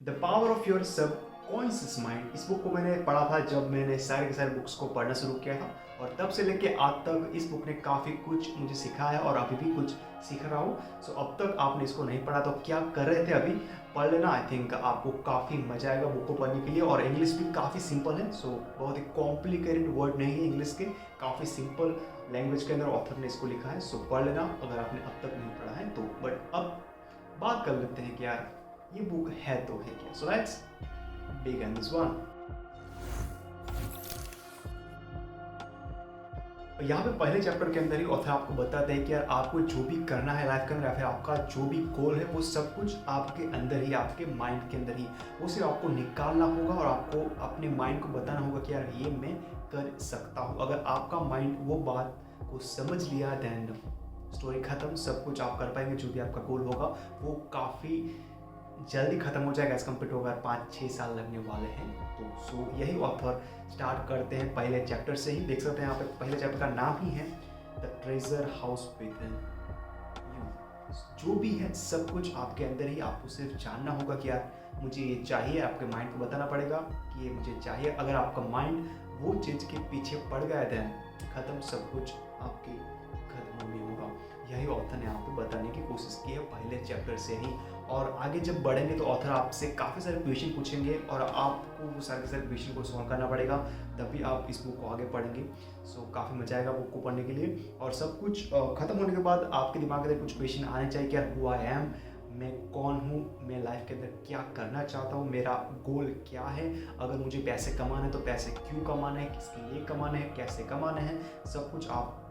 The power of your subconscious mind. इस book को मैंने पढ़ा था जब मैंने सारे के सारे बुक्स को पढ़ना शुरू किया था, और तब से लेके आज तक इस बुक ने काफ़ी कुछ मुझे सिखाया और अभी भी कुछ सीख रहा हूँ। सो अब तक आपने इसको नहीं पढ़ा तो क्या कर रहे थे, अभी पढ़ लेना। आई थिंक आपको काफ़ी मजा आएगा बुक को पढ़ने के लिए, और इंग्लिश भी काफ़ी सिंपल है। सो बहुत ही कॉम्प्लिकेटेड वर्ड नहीं है इंग्लिश के, काफ़ी सिंपल लैंग्वेज के अंदर ऑथर ने इसको लिखा है। सो पढ़ लेना अगर आपने अब तक नहीं पढ़ा है तो। बट अब बात कर लेते हैं कि यार ये बुक है तो है क्या। So let's begin this one. यहाँ पे पहले चैप्टर के अंदर ही ऑथर आपको बताते हैं कि यार आपको जो भी करना है लाइफ के अंदर, या फिर आपका जो भी गोल है, वो सब कुछ आपके अंदर ही, आपके माइंड के अंदर ही, वो सिर्फ आपको निकालना होगा और आपको अपने माइंड को बताना होगा कि यार ये मैं कर सकता हूँ। अगर आपका माइंड वो बात को समझ लिया देन स्टोरी खत्म। सब कुछ आप कर पाएंगे, जो भी आपका गोल होगा वो काफ़ी जल्दी खत्म हो जाएगा एज कम्पेयर टू अगर 5-6 साल लगने वाले हैं तो। सो यही ऑथर स्टार्ट करते हैं पहले चैप्टर से ही। देख सकते हैं यहाँ पे पहले चैप्टर का नाम ही है the treasure house within you. जो भी है सब कुछ आपके अंदर ही, आपको सिर्फ जानना होगा कि यार मुझे ये चाहिए। आपके माइंड को बताना पड़ेगा कि ये मुझे चाहिए। अगर आपका माइंड वो चीज़ के पीछे पड़ गया देन खत्म, सब कुछ आपके कदमों में होगा। यही ऑथर ने आपको बताने की कोशिश की है पहले चैप्टर से ही। और आगे जब बढ़ेंगे तो ऑथर आपसे काफ़ी सारे क्वेश्चन पूछेंगे और आपको वो सारे के सारे क्वेश्चन को सॉल्व करना पड़ेगा, तभी आप इस बुक को आगे पढ़ेंगे। सो काफ़ी मजा आएगा बुक को पढ़ने के लिए। और सब कुछ ख़त्म होने के बाद आपके दिमाग के अंदर कुछ क्वेश्चन आने चाहिए कि यार हु आई एम, मैं कौन हूँ, मैं लाइफ के अंदर क्या करना चाहता हूँ, मेरा गोल क्या है। अगर मुझे पैसे कमाने हैं तो पैसे क्यों कमाने हैं, किसके लिए कमाने हैं, कैसे कमाने हैं, सब कुछ आपको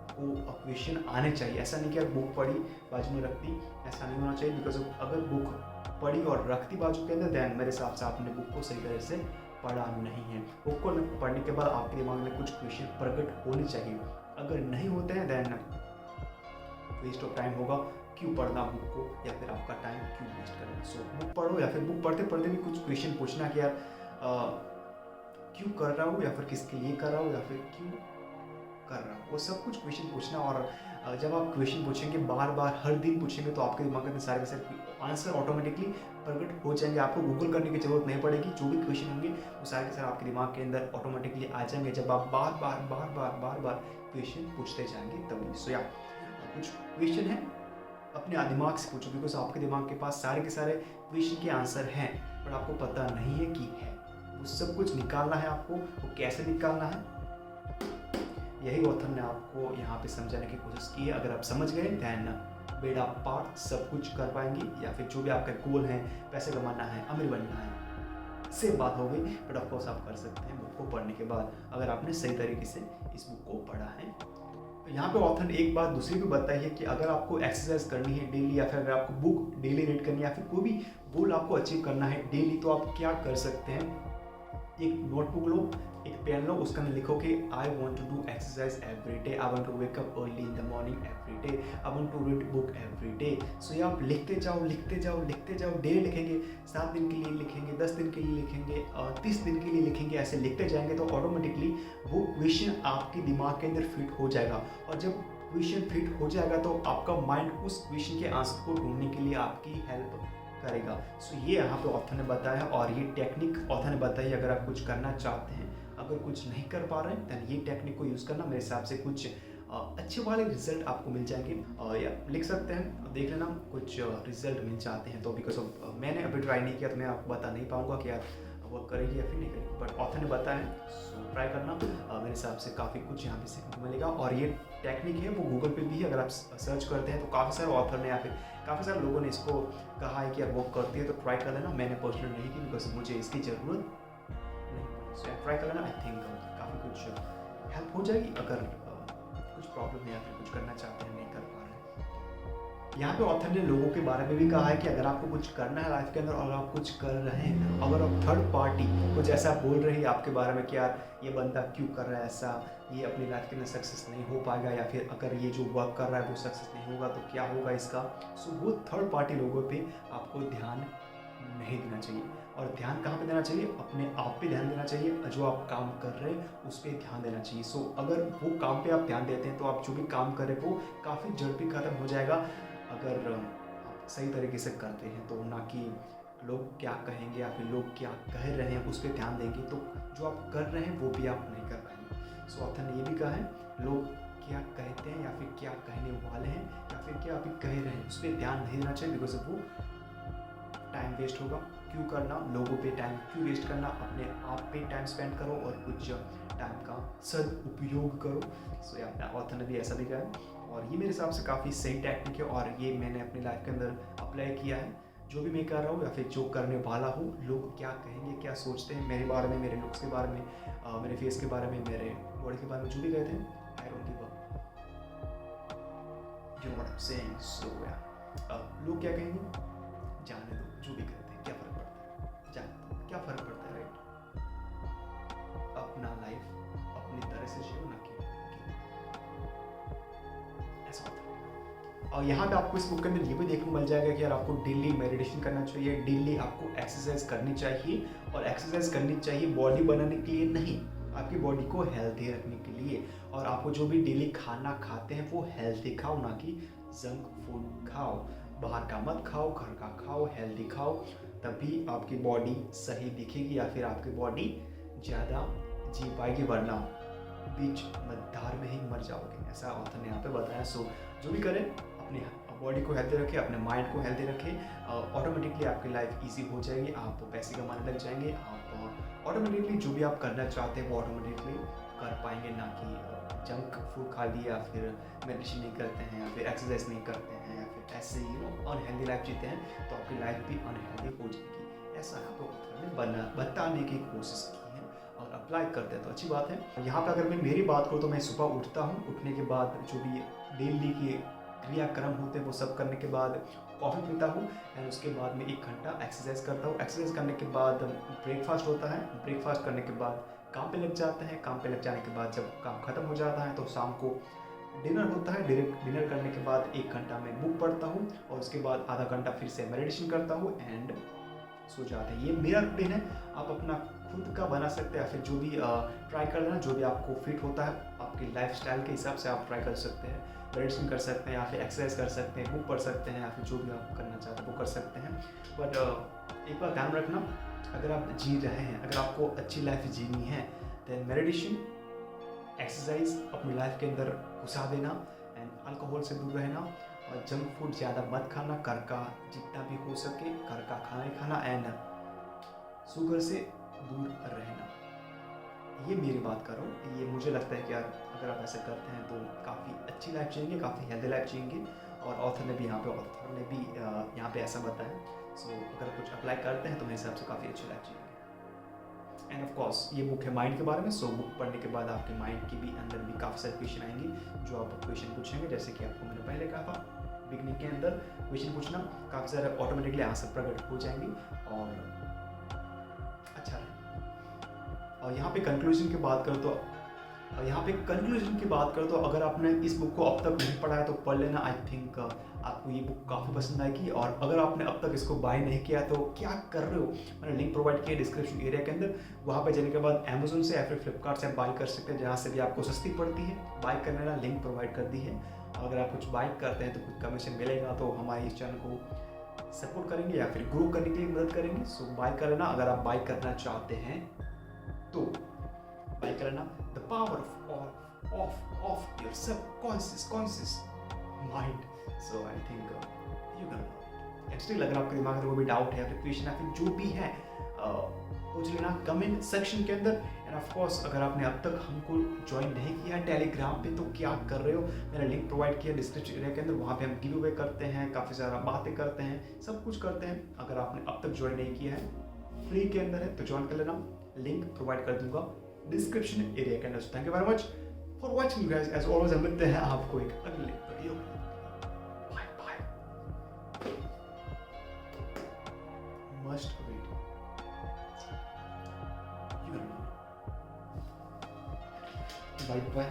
क्वेश्चन आने चाहिए। ऐसा नहीं कि यार बुक पढ़ी बाजू में रखती, ऐसा नहीं होना चाहिए। बिकॉज अगर बुक पढ़ी और रखती बाजू के अंदर देन मेरे हिसाब से आपने बुक को सही तरह से पढ़ा नहीं है। बुक को पढ़ने के बाद आपके दिमाग में कुछ क्वेश्चन प्रकट होने चाहिए। अगर नहीं होते हैं देन वेस्ट ऑफ टाइम होगा। क्यों पढ़ना बुक को, या फिर आपका टाइम क्यों वेस्ट करना। सो बुक पढ़ो, या फिर बुक पढ़ते पढ़ते भी कुछ क्वेश्चन पूछना कि यार क्यों कर रहा हूँ, या फिर किसके लिए कर रहा हूँ, या फिर क्यों कर रहा हूँ, वो सब कुछ क्वेश्चन पूछना। और जब आप क्वेश्चन पूछेंगे बार बार हर दिन पूछेंगे तो आपके दिमाग में सारे के सारे आंसर ऑटोमेटिकली प्रकट हो जाएंगे। आपको गूगल करने की जरूरत नहीं पड़ेगी। जो भी क्वेश्चन होंगे वो सारे के सारे आपके दिमाग के अंदर ऑटोमेटिकली आ जाएंगे जब आप बार बार क्वेश्चन पूछते जाएंगे तभी। सो या कुछ क्वेश्चन है अपने दिमाग से पूछो, बिकॉज आपके दिमाग के पास सारे के सारे क्वेश्चन के आंसर हैं पर आपको पता नहीं है कि है। वो सब कुछ निकालना है आपको, वो कैसे निकालना है यही ऑथर ने आपको यहाँ पे समझाने की कोशिश की है। अगर आप समझ गए दैन बेड़ा पार सब कुछ कर पाएंगे, या फिर जो भी आपका गोल है, पैसे कमाना है, अमीर बनना है, सेम बात हो गई। बट ऑफकोर्स आप कर सकते हैं बुक को पढ़ने के बाद अगर आपने सही तरीके से इस बुक को पढ़ा है। यहाँ पे ऑथर ने एक बात दूसरी भी बताई है कि अगर आपको एक्सरसाइज करनी है डेली, या फिर अगर आपको बुक डेली रीड करनी है, या फिर कोई भी गोल आपको अचीव करना है डेली, तो आप क्या कर सकते हैं। एक नोटबुक लो, एक पेन लो, उसके अंदर लिखो कि I want to do exercise every day, I want to wake up early in the morning every day, I want to read book every day. So ये आप लिखते जाओ लिखते जाओ लिखते जाओ। डे लिखेंगे, 7 दिन के लिए लिखेंगे, 10 दिन के लिए लिखेंगे, 30 दिन के लिए लिखेंगे। ऐसे लिखते जाएंगे तो ऑटोमेटिकली वो क्वेश्चन आपके दिमाग के अंदर फिट हो जाएगा। और जब क्वेश्चन फिट हो जाएगा तो आपका माइंड उस क्वेश्चन के आंसर को ढूंढने के लिए आपकी हेल्प करेगा। सो ये यहाँ पे ऑथर ने बताया, और ये टेक्निक ऑथर ने बताई। अगर आप कुछ करना चाहते हैं, अगर कुछ नहीं कर पा रहे हैं तो ये टेक्निक को यूज़ करना, मेरे हिसाब से कुछ अच्छे वाले रिजल्ट आपको मिल जाएंगे। या लिख सकते हैं, देख लेना कुछ रिजल्ट मिल जाते हैं तो। बिकॉज मैंने अभी ट्राई नहीं किया तो मैं आपको बता नहीं पाऊँगा कि यार वर्क करेगी या फिर नहीं करेगी। बट ऑथर ने बताया, सो ट्राई करना। मेरे हिसाब से काफ़ी कुछ यहाँ पे सीखने को मिलेगा। और ये टेक्निक है वो गूगल पे भी है, अगर आप सर्च करते हैं तो काफ़ी सारे ऑथर ने या फिर काफ़ी सारे लोगों ने इसको कहा है कि यार वर्क करती है तो ट्राई कर लेना। मैंने पर्सनली नहीं की बिकॉज मुझे इसकी ज़रूरत नहीं। सो ट्राई कर लेना, आई थिंक काफ़ी कुछ हेल्प हो जाएगी। अगर कुछ प्रॉब्लम है या फिर कुछ करना चाहते हैं नहीं कर पा रहे हैं। यहाँ पे ऑथर ने लोगों के बारे में भी कहा है कि अगर आपको कुछ करना है लाइफ के अंदर और आप कुछ कर रहे हैं, अगर आप थर्ड पार्टी कुछ ऐसा बोल रही है आपके बारे में कि यार ये बंदा क्यों कर रहा है ऐसा, ये अपनी लाइफ के अंदर सक्सेस नहीं हो पाएगा, या फिर अगर ये जो वर्क कर रहा है वो सक्सेस नहीं होगा तो क्या होगा इसका। सो वो थर्ड पार्टी लोगों पे आपको ध्यान नहीं देना चाहिए। और ध्यान कहाँ पे देना चाहिए, अपने आप पे ध्यान देना चाहिए। जो आप काम कर रहे हैं उस पर ध्यान देना चाहिए। सो अगर वो काम पे आप ध्यान देते हैं तो आप जो भी काम कर रहे हैं वो काफ़ी जल्दी खत्म हो जाएगा, अगर आप सही तरीके से करते हैं तो। ना कि लोग क्या कहेंगे या फिर लोग क्या कह रहे हैं उस पर ध्यान देंगे तो जो आप कर रहे हैं वो भी आप नहीं कर पाएंगे। सो ऑथर ने ये भी कहा है लोग क्या कहते हैं या फिर क्या कहने वाले हैं या फिर क्या अभी कह रहे हैं उस पर ध्यान नहीं देना चाहिए, बिकॉज वो टाइम वेस्ट होगा। क्यों करना, लोगों पे टाइम क्यों वेस्ट करना, अपने आप पे टाइम स्पेंड करो और कुछ टाइम का सदुपयोग करो। सो या ऑथर ने भी ऐसा भी कहा है और ये मेरे हिसाब से काफ़ी सही टेक्निक है और ये मैंने अपनी लाइफ के अंदर अप्लाई किया है। जो भी मैं कर रहा हूँ या फिर जो करने वाला हूँ, लोग क्या कहेंगे, क्या सोचते हैं मेरे बारे में, मेरे लुक्स के बारे में, मेरे फेस के बारे में, मेरे बॉडी के बारे में, जो भी कहते हैं, I don't give up. You know what I am saying. So लोग क्या कहेंगे, जाने दो, जो भी कहते हैं क्या फ़र्क पड़ता है, जाने दो, क्या फ़र्क पड़ता है, राइट। अपना लाइफ अपनी तरह से जियो, ना कि ऐसा होता है। और यहाँ पे आपको इस बुक के अंदर ये भी देखने को मिल जाएगा कि यार आपको डेली मेडिटेशन करना चाहिए, डेली आपको एक्सरसाइज करनी चाहिए और एक्सरसाइज करनी चाहिए बॉडी बनाने के लिए नहीं, आपकी बॉडी को हेल्दी रखने के लिए। और आपको जो भी डेली खाना खाते हैं वो हेल्दी खाओ, ना कि जंक फूड खाओ। बाहर का मत खाओ, घर का खाओ, हेल्दी खाओ, तभी आपकी बॉडी सही दिखेगी या फिर आपकी बॉडी ज़्यादा जी पाएगी, वरना बीच मध्यार में ही मर जाओगे, ऐसा ऑथर ने यहाँ पे बताया। सो जो भी करें अपनी बॉडी को हेल्दी रखें, अपने माइंड को हेल्दी रखें, ऑटोमेटिकली आपकी लाइफ इजी हो जाएगी, आप पैसे कमाने लग जाएंगे, आप ऑटोमेटिकली जो भी आप करना चाहते हैं वो ऑटोमेटिकली कर पाएंगे, ना कि जंक फूड खा लिया या फिर मेडिटेशन नहीं करते हैं या फिर एक्सरसाइज नहीं करते हैं या फिर ऐसे ही अनहेल्दी लाइफ जीते हैं तो आपकी लाइफ भी अनहेल्दी हो जाएगी। ऐसा यहाँ पे ऑथर ने बताने की कोशिश की है और अप्लाई करते हैं तो अच्छी बात है। यहाँ पे अगर मैं मेरी बात करूँ तो मैं सुबह उठता हूँ, उठने के बाद जो भी डेली के क्रियाक्रम होते हैं वो सब करने के बाद कॉफ़ी पीता हूँ एंड उसके बाद में 1 घंटा एक्सरसाइज करता हूँ। एक्सरसाइज करने के बाद ब्रेकफास्ट होता है, ब्रेकफास्ट करने के बाद काम पे लग जाते हैं, काम पे लग जाने के बाद जब काम ख़त्म हो जाता है तो शाम को डिनर होता है। डिनर करने के बाद 1 घंटा मैं बुक पढ़ता हूँ और उसके बाद आधा घंटा फिर से मेडिटेशन करता हूँ एंड सो जाते हैं। ये मेरा रूटीन है, आप अपना खुद का बना सकते हैं या फिर जो भी ट्राई कर लेना, जो भी आपको फिट होता है आपकी लाइफस्टाइल के हिसाब से आप ट्राई कर सकते हैं। मेडिटेशन कर सकते हैं या फिर एक्सरसाइज कर सकते हैं, बुक पढ़ सकते हैं या फिर जो भी आप करना चाहते हैं वो कर सकते हैं। बट एक बार ध्यान रखना, अगर आप जी रहे हैं, अगर आपको अच्छी लाइफ जीनी है, देन मेडिटेशन एक्सरसाइज अपनी लाइफ के अंदर घुसा देना एंड अल्कोहल से दूर रहना और जंक फूड ज़्यादा मत खाना, घर का जितना भी हो सके घर का खाना ही खाना एंड शुगर से दूर रहना। ये मेरी बात कर रहा हूँ, ये मुझे लगता है कि यार अगर आप ऐसे करते हैं तो काफ़ी अच्छी लाइफ जिएंगे, काफ़ी हेल्दी लाइफ जिएंगे। और ऑथर ने भी यहाँ पे ऐसा बताया। सो अगर कुछ अप्लाई करते हैं तो मेरे हिसाब से काफ़ी अच्छी लाइफ जिएंगे। एंड ऑफ कोर्स ये बुक है माइंड के बारे में। सो बुक पढ़ने के बाद आपके माइंड की भी अंदर भी काफ़ी सारे क्वेश्चन आएंगे जो आप क्वेश्चन पूछेंगे, जैसे कि आपको मैंने पहले कहा था बिगनिंग के अंदर क्वेश्चन पूछना, काफ़ी सारे ऑटोमेटिकली आंसर प्रकट हो जाएंगे और अच्छा रहे। और यहाँ पे कंक्लूजन की बात करो तो अगर आपने इस बुक को अब तक नहीं पढ़ा है तो पढ़ लेना। आई थिंक आपको ये बुक काफ़ी पसंद आएगी। और अगर आपने अब तक इसको बाय नहीं किया तो क्या कर रहे हो, मैंने लिंक प्रोवाइड किया डिस्क्रिप्शन एरिया के अंदर, वहाँ पे जाने के बाद अमेजोन से या फिर फ्लिपकार्ट से बाय कर सकते हैं, जहाँ से भी आपको सस्ती पड़ती है। बाय करने का लिंक प्रोवाइड कर दी है। अगर आप कुछ बाय करते हैं तो कुछ कमीशन मिलेगा, तो हमारे इस चैनल को सपोर्ट करेंगे या फिर ग्रो करने के लिए मदद करेंगे। सो बाय कर लेना अगर आप बाय करना चाहते हैं तो बाय करना। The power of your subconscious mind. So I think you can still, अगर आपके दिमाग में कोई भी डाउट है या फिर क्वेश्चन या फिर जो भी है पूछ लेना कमेंट सेक्शन के अंदर। एंड ऑफ कोर्स अगर आपने अब तक हमको ज्वाइन नहीं किया टेलीग्राम पे तो क्या कर रहे हो, मैंने लिंक प्रोवाइड किया डिस्क्रिप्शन एरिया के अंदर, वहाँ पे हम गिव अवे करते हैं, काफ़ी सारा बातें करते हैं, सब कुछ करते हैं। अगर आपने अब तक ज्वाइन नहीं किया है, फ्री के अंदर है तो ज्वाइन कर लेना, लिंक प्रोवाइड कर दूंगा डिस्क्रिप्शन एरिया के अंदर। Thank you very much for watching guys. As always हम मिलते हैं आपको एक अगले वीडियो में। Bye bye. Must read, you know. Bye bye.